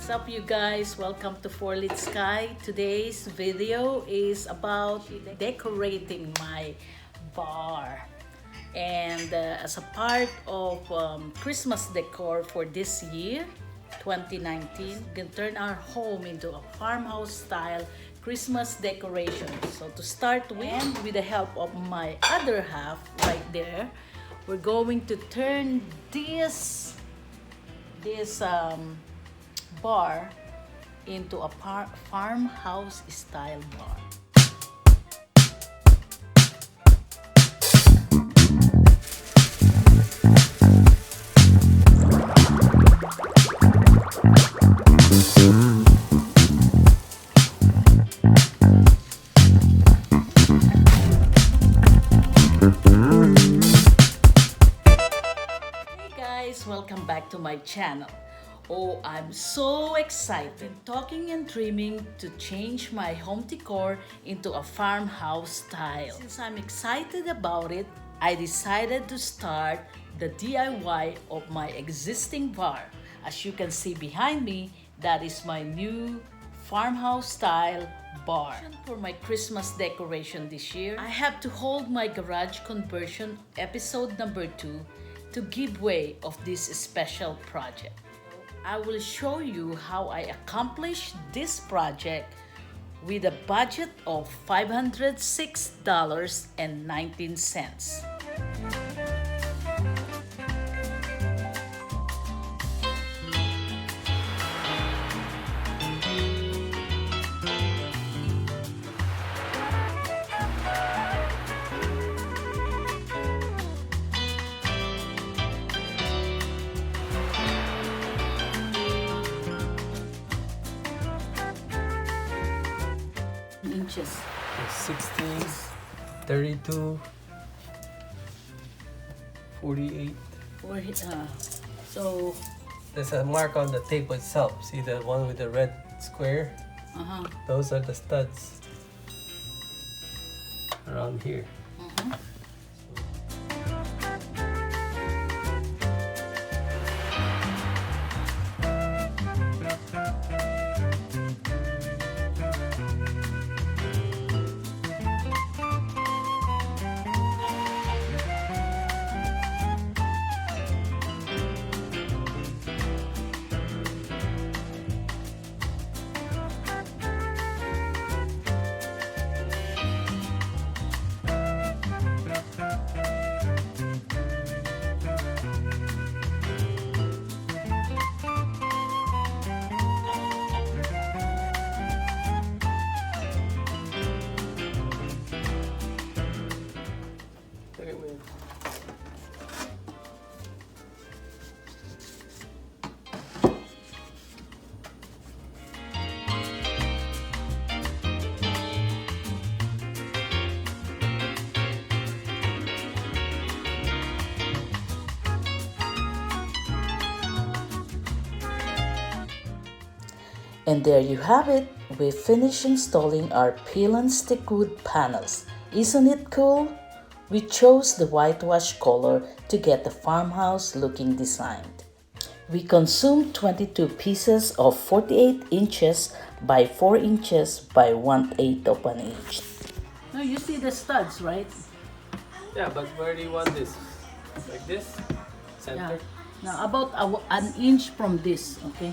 What's up, you guys? Welcome to Four Lit Sky. Today's video is about decorating my bar. And as a part of Christmas decor for this year, 2019, we can turn our home into a farmhouse style Christmas decoration. So to start with the help of my other half right there, we're going to turn this bar into a farmhouse style bar. Hey guys, welcome back to my channel. Oh, I'm so excited talking and dreaming to change my home decor into a farmhouse style. Since I'm excited about it, I decided to start the DIY of my existing bar. As you can see behind me, that is my new farmhouse style bar. For my Christmas decoration this year, I have to hold my garage conversion episode number 2 to give way of this special project. I will show you how I accomplished this project with a budget of $506.19. Inches. 16, 32, 48. So, There's a mark on the tape itself. See the one with the red square? Those are the studs around here. Look at me. and there you have it. We finished installing our peel and stick wood panels. Isn't it cool? We chose the whitewash color to get the farmhouse looking designed. We consumed 22 pieces of 48 inches by 4 inches by 1/8 of an inch. Now you see the studs, right? Yeah, but where do you want this? Like this? Center? Now about an inch from this, okay?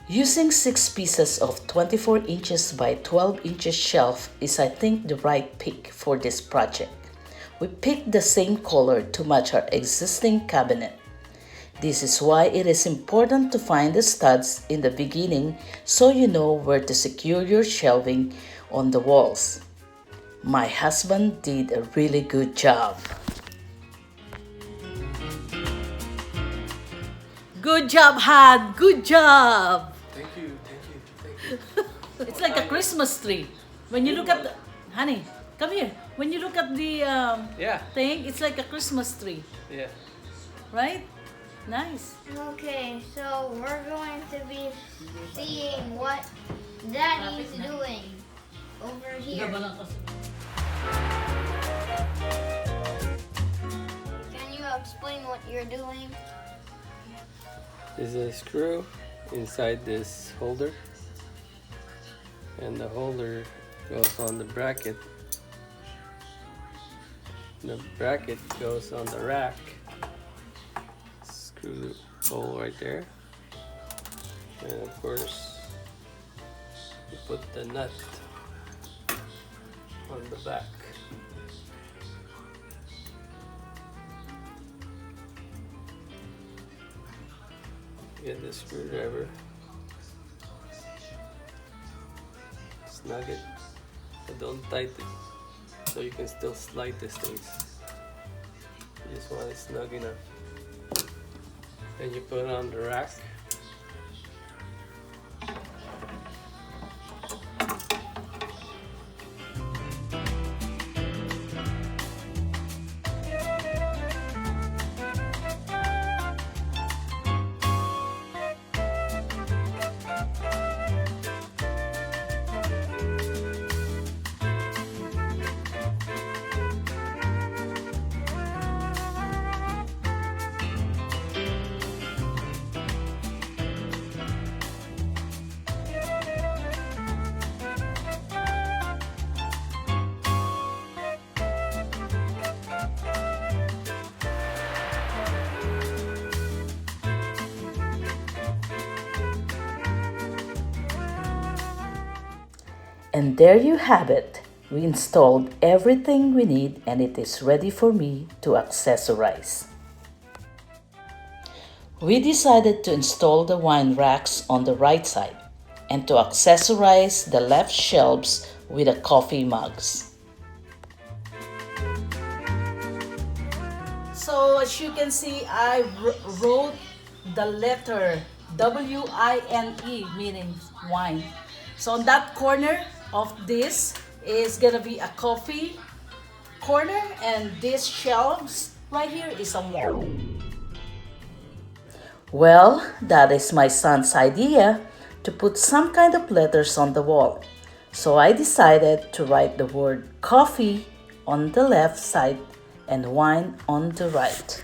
Using 6 pieces of 24 inches by 12 inches shelf is, I think, the right pick for this project. We picked the same color to match our existing cabinet. This is why it is important to find the studs in the beginning so you know where to secure your shelving on the walls. My husband did a really good job. Good job, Han! Good job! Thank you. It's like a Christmas tree. When you look at the... Honey, come here. When you look at the Yeah. thing, it's like a Christmas tree. Yeah. Right? Nice. Okay, so we're going to be seeing what Daddy's doing over here. Can you explain what you're doing? There's a screw inside this holder, and the holder goes on the bracket. The bracket goes on the rack. Screw the hole right there, and of course you put the nut on the back. Get the screwdriver, snug it, but don't tighten it, so you can still slide these things. You just want it snug enough. Then you put it on the rack. And there you have it. We installed everything we need and it is ready for me to accessorize. We decided to install the wine racks on the right side and to accessorize the left shelves with the coffee mugs. So as you can see, I wrote the letter W-I-N-E, meaning wine. So on that corner of this is gonna be a coffee corner, and this shelves right here is a wall. Well, that is my son's idea to put some kind of letters on the wall. So I decided to write the word coffee on the left side and wine on the right.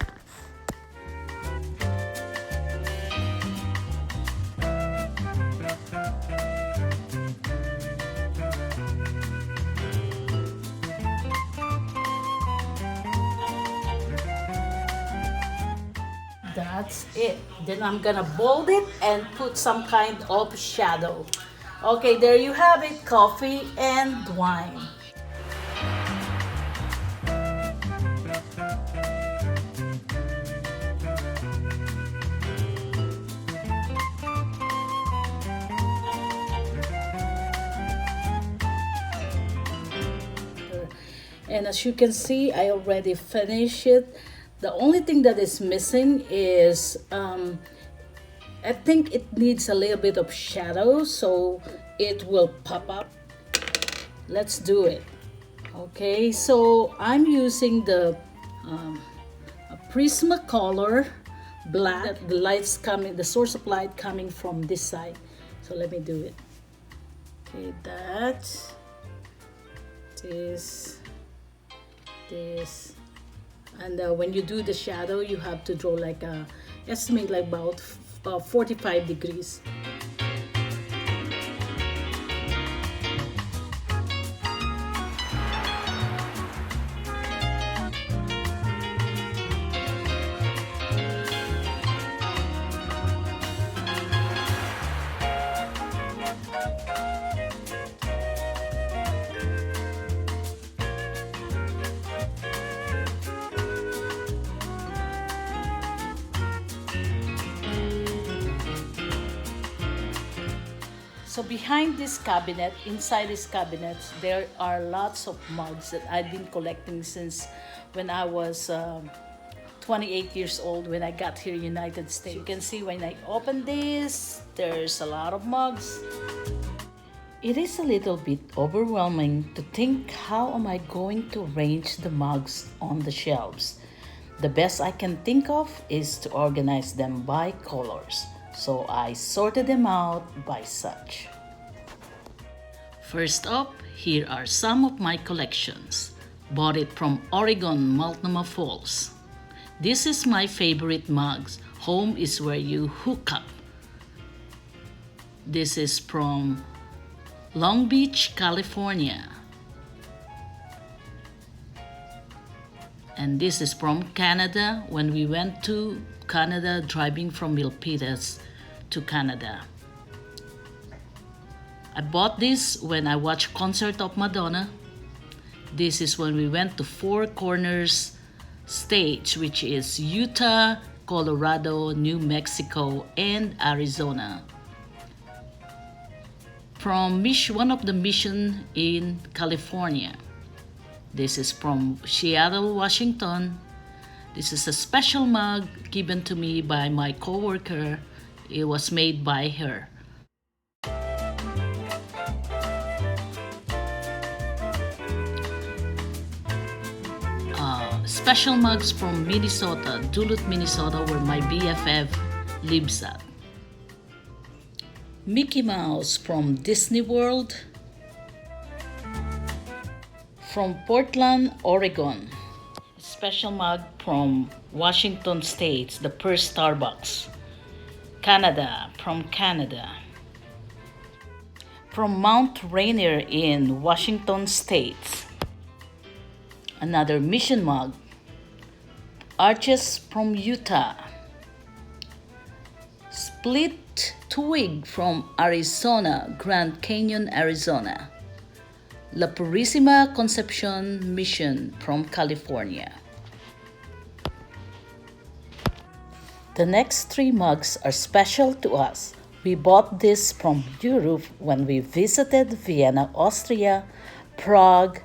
That's it. Then I'm gonna bold it and put some kind of shadow. Okay, there you have it, coffee and wine. And as you can see, I already finished it. The only thing that is missing is, I think it needs a little bit of shadow so it will pop up. Let's do it. Okay, so I'm using the Prismacolor black. The light's coming, the source of light coming from this side. So let me do it. Okay, that, this, and when you do the shadow, you have to draw like a, estimate like about 45 degrees. So behind this cabinet, inside this cabinet, there are lots of mugs that I've been collecting since when I was 28 years old when I got here in United States. You can see when I open this, there's a lot of mugs. It is a little bit overwhelming to think how am I going to arrange the mugs on the shelves. The best I can think of is to organize them by colors. So I sorted them out by such. First up, here are some of my collections. Bought it from Oregon, Multnomah Falls. This is my favorite mugs. Home is where you hook up. This is from Long Beach, California. And this is from Canada, when we went to Canada driving from Milpitas to Canada. I bought this when I watched Concert of Madonna. This is when we went to Four Corners Stage, which is Utah, Colorado, New Mexico, and Arizona. From one of the mission in California. This is from Seattle, Washington. This is a special mug given to me by my coworker. It was made by her. Special mugs from Minnesota, Duluth, Minnesota, where my BFF lives at. Mickey Mouse from Disney World. From Portland, Oregon. Special mug from Washington State, the first Starbucks. Canada, from Canada. From Mount Rainier in Washington State. Another mission mug. Arches from Utah. Split twig from Arizona, Grand Canyon, Arizona. La Purísima Conception Mission from California. The next three mugs are special to us. We bought this from Europe when we visited Vienna, Austria, Prague,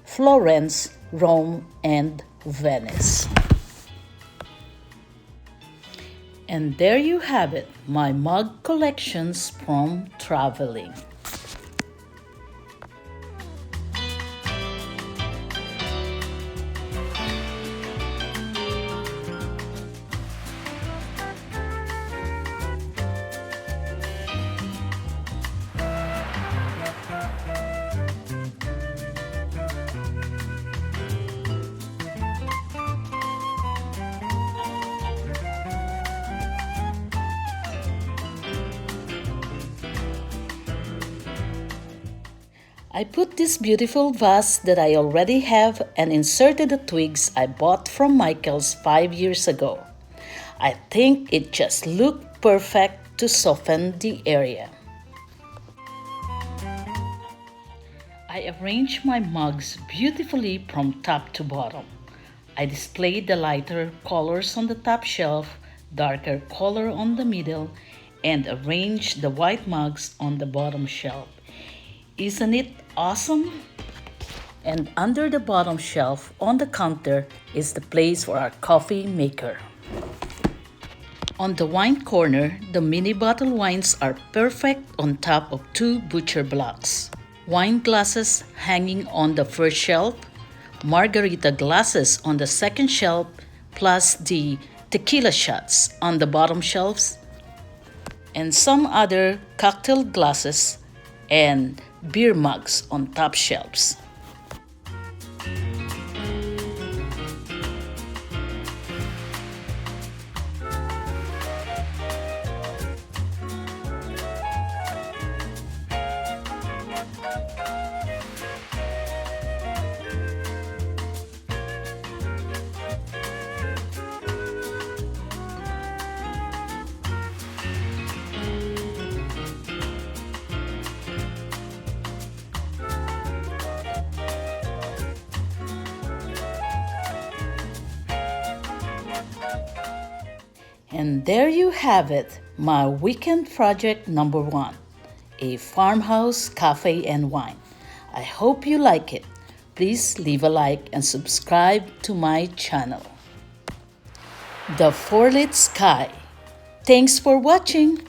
Florence, Rome, and Venice. And there you have it, my mug collections from traveling. I put this beautiful vase that I already have and inserted the twigs I bought from Michael's 5 years ago. I think it just looked perfect to soften the area. I arranged my mugs beautifully from top to bottom. I displayed the lighter colors on the top shelf, darker color on the middle, and arranged the white mugs on the bottom shelf. Isn't it awesome? And under the bottom shelf on the counter is the place for our coffee maker. On the wine corner, the mini bottle wines are perfect on top of two butcher blocks. Wine glasses hanging on the first shelf, margarita glasses on the second shelf, plus the tequila shots on the bottom shelves, and some other cocktail glasses and beer mugs on top shelves. And there you have it, my weekend project number 1, a farmhouse cafe and wine. I hope you like it. Please leave a like and subscribe to my channel. The Four-Lit Sky. Thanks for watching.